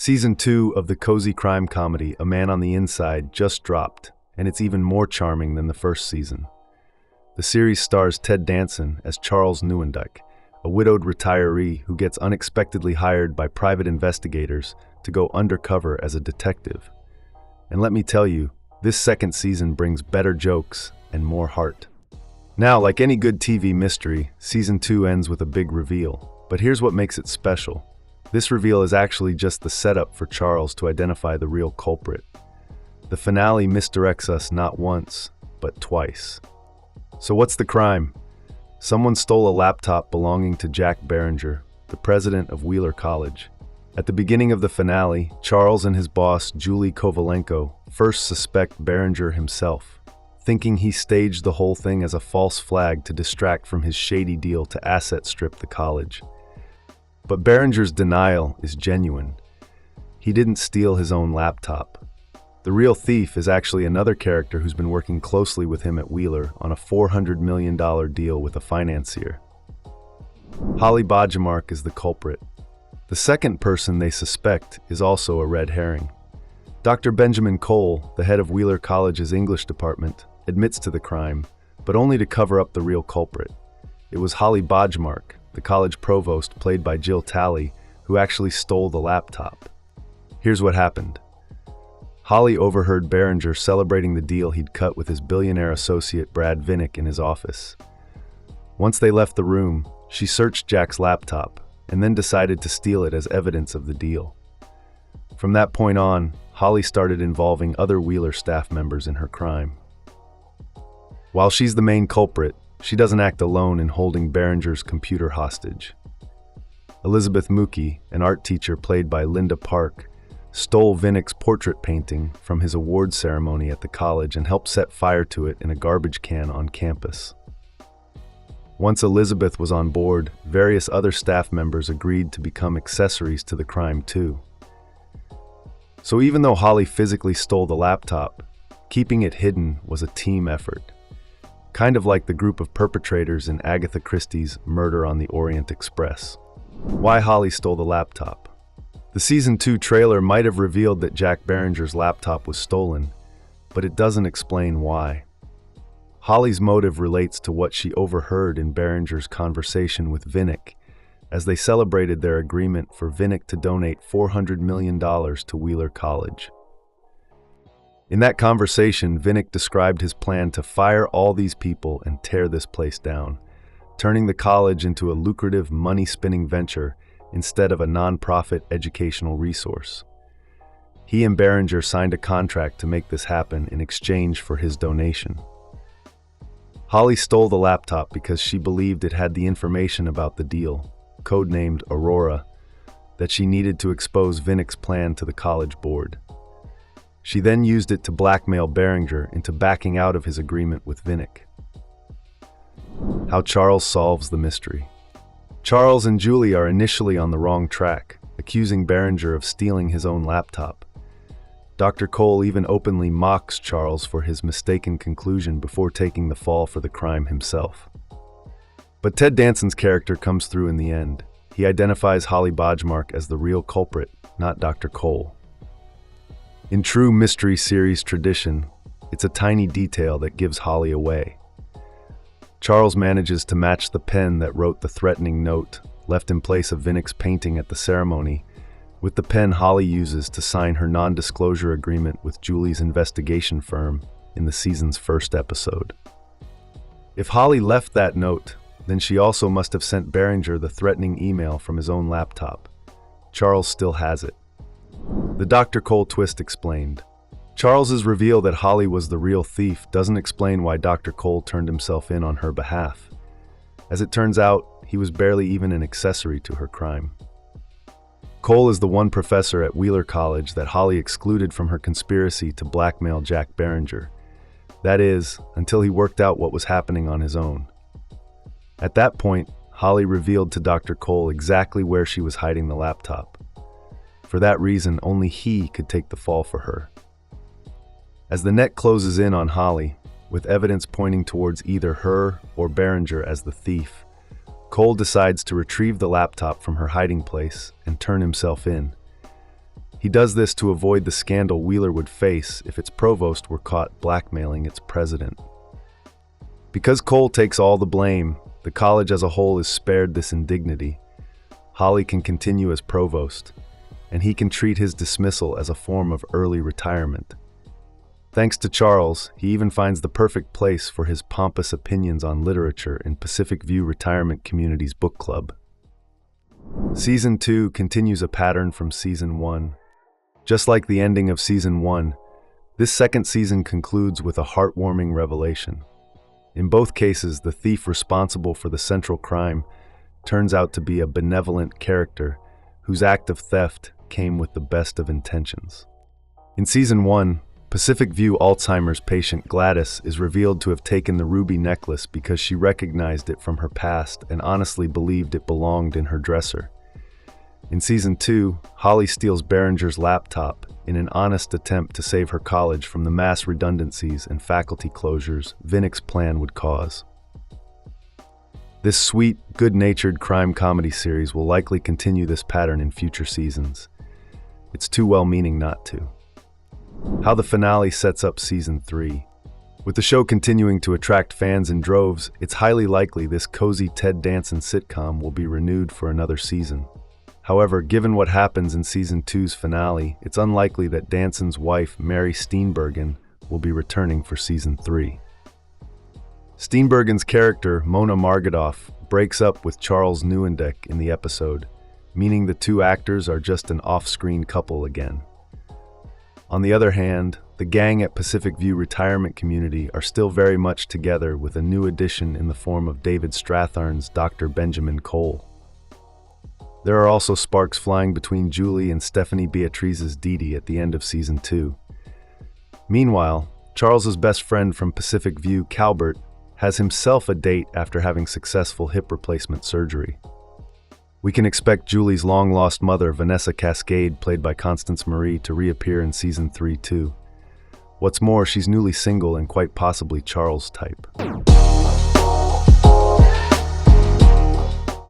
Season 2 of the cozy crime comedy A Man on the Inside just dropped, and it's even more charming than the first season. The series stars Ted Danson as Charles Neuendijk, a widowed retiree who gets unexpectedly hired by private investigators to go undercover as a detective. And let me tell you, this second season brings better jokes and more heart. Now, like any good TV mystery, Season 2 ends with a big reveal. But here's what makes it special. This reveal is actually just the setup for Charles to identify the real culprit. The finale misdirects us not once, but twice. So what's the crime? Someone stole a laptop belonging to Jack Beringer, the president of Wheeler College. At the beginning of the finale, Charles and his boss, Julie Kovalenko, first suspect Beringer himself, thinking he staged the whole thing as a false flag to distract from his shady deal to asset strip the college. But Beringer's denial is genuine. He didn't steal his own laptop. The real thief is actually another character who's been working closely with him at Wheeler on a $400 million deal with a financier. Holly Bodgemark is the culprit. The second person they suspect is also a red herring. Dr. Benjamin Cole, the head of Wheeler College's English department, admits to the crime, but only to cover up the real culprit. It was Holly Bodgemark, the college provost, played by Jill Talley, who actually stole the laptop. Here's what happened. Holly overheard Beringer celebrating the deal he'd cut with his billionaire associate Brad Vinnick in his office. Once they left the room, she searched Jack's laptop and then decided to steal it as evidence of the deal. From that point on, Holly started involving other Wheeler staff members in her crime. While she's the main culprit, she doesn't act alone in holding Beringer's computer hostage. Elizabeth Mookie, an art teacher played by Linda Park, stole Vinnick's portrait painting from his awards ceremony at the college and helped set fire to it in a garbage can on campus. Once Elizabeth was on board, various other staff members agreed to become accessories to the crime too. So even though Holly physically stole the laptop, keeping it hidden was a team effort. Kind of like the group of perpetrators in Agatha Christie's Murder on the Orient Express. Why Holly stole the laptop? The Season 2 trailer might have revealed that Jack Beringer's laptop was stolen, but it doesn't explain why. Holly's motive relates to what she overheard in Beringer's conversation with Vinnick as they celebrated their agreement for Vinnick to donate $400 million to Wheeler College. In that conversation, Vinnick described his plan to fire all these people and tear this place down, turning the college into a lucrative money-spinning venture instead of a non-profit educational resource. He and Beringer signed a contract to make this happen in exchange for his donation. Holly stole the laptop because she believed it had the information about the deal, codenamed Aurora, that she needed to expose Vinnick's plan to the college board. She then used it to blackmail Beringer into backing out of his agreement with Vinnick. How Charles solves the mystery. Charles and Julie are initially on the wrong track, accusing Beringer of stealing his own laptop. Dr. Cole even openly mocks Charles for his mistaken conclusion before taking the fall for the crime himself. But Ted Danson's character comes through in the end. He identifies Holly Bodgemark as the real culprit, not Dr. Cole. In true mystery series tradition, it's a tiny detail that gives Holly away. Charles manages to match the pen that wrote the threatening note left in place of Vinnick's painting at the ceremony with the pen Holly uses to sign her non-disclosure agreement with Julie's investigation firm in the season's first episode. If Holly left that note, then she also must have sent Beringer the threatening email from his own laptop. Charles still has it. The Dr. Cole twist explained. Charles's reveal that Holly was the real thief doesn't explain why Dr. Cole turned himself in on her behalf. As it turns out, he was barely even an accessory to her crime. Cole is the one professor at Wheeler College that Holly excluded from her conspiracy to blackmail Jack Beringer. That is, until he worked out what was happening on his own. At that point, Holly revealed to Dr. Cole exactly where she was hiding the laptop. For that reason, only he could take the fall for her. As the net closes in on Holly, with evidence pointing towards either her or Beringer as the thief, Cole decides to retrieve the laptop from her hiding place and turn himself in. He does this to avoid the scandal Wheeler would face if its provost were caught blackmailing its president. Because Cole takes all the blame, the college as a whole is spared this indignity. Holly can continue as provost, and he can treat his dismissal as a form of early retirement. Thanks to Charles, he even finds the perfect place for his pompous opinions on literature in Pacific View Retirement Community's book club. Season 2 continues a pattern from Season 1. Just like the ending of Season 1, this second season concludes with a heartwarming revelation. In both cases, the thief responsible for the central crime turns out to be a benevolent character whose act of theft came with the best of intentions. In Season 1, Pacific View Alzheimer's patient Gladys is revealed to have taken the ruby necklace because she recognized it from her past and honestly believed it belonged in her dresser. In Season 2, Holly steals Behringer's laptop in an honest attempt to save her college from the mass redundancies and faculty closures Vinnick's plan would cause. This sweet, good-natured crime comedy series will likely continue this pattern in future seasons. It's too well-meaning not to. How the finale sets up Season 3. With the show continuing to attract fans in droves, it's highly likely this cozy Ted Danson sitcom will be renewed for another season. However, given what happens in Season 2's finale, it's unlikely that Danson's wife, Mary Steenburgen, will be returning for Season 3. Steenburgen's character, Mona Margadoff, breaks up with Charles Neuendijk in the episode, meaning the two actors are just an off-screen couple again. On the other hand, the gang at Pacific View Retirement Community are still very much together with a new addition in the form of David Stratharn's Dr. Benjamin Cole. There are also sparks flying between Julie and Stephanie Beatrice's Didi at the end of Season 2. Meanwhile, Charles's best friend from Pacific View, Calbert, has himself a date after having successful hip replacement surgery. We can expect Julie's long-lost mother, Vanessa Cascade, played by Constance Marie, to reappear in Season 3 too. What's more, she's newly single and quite possibly Charles' type.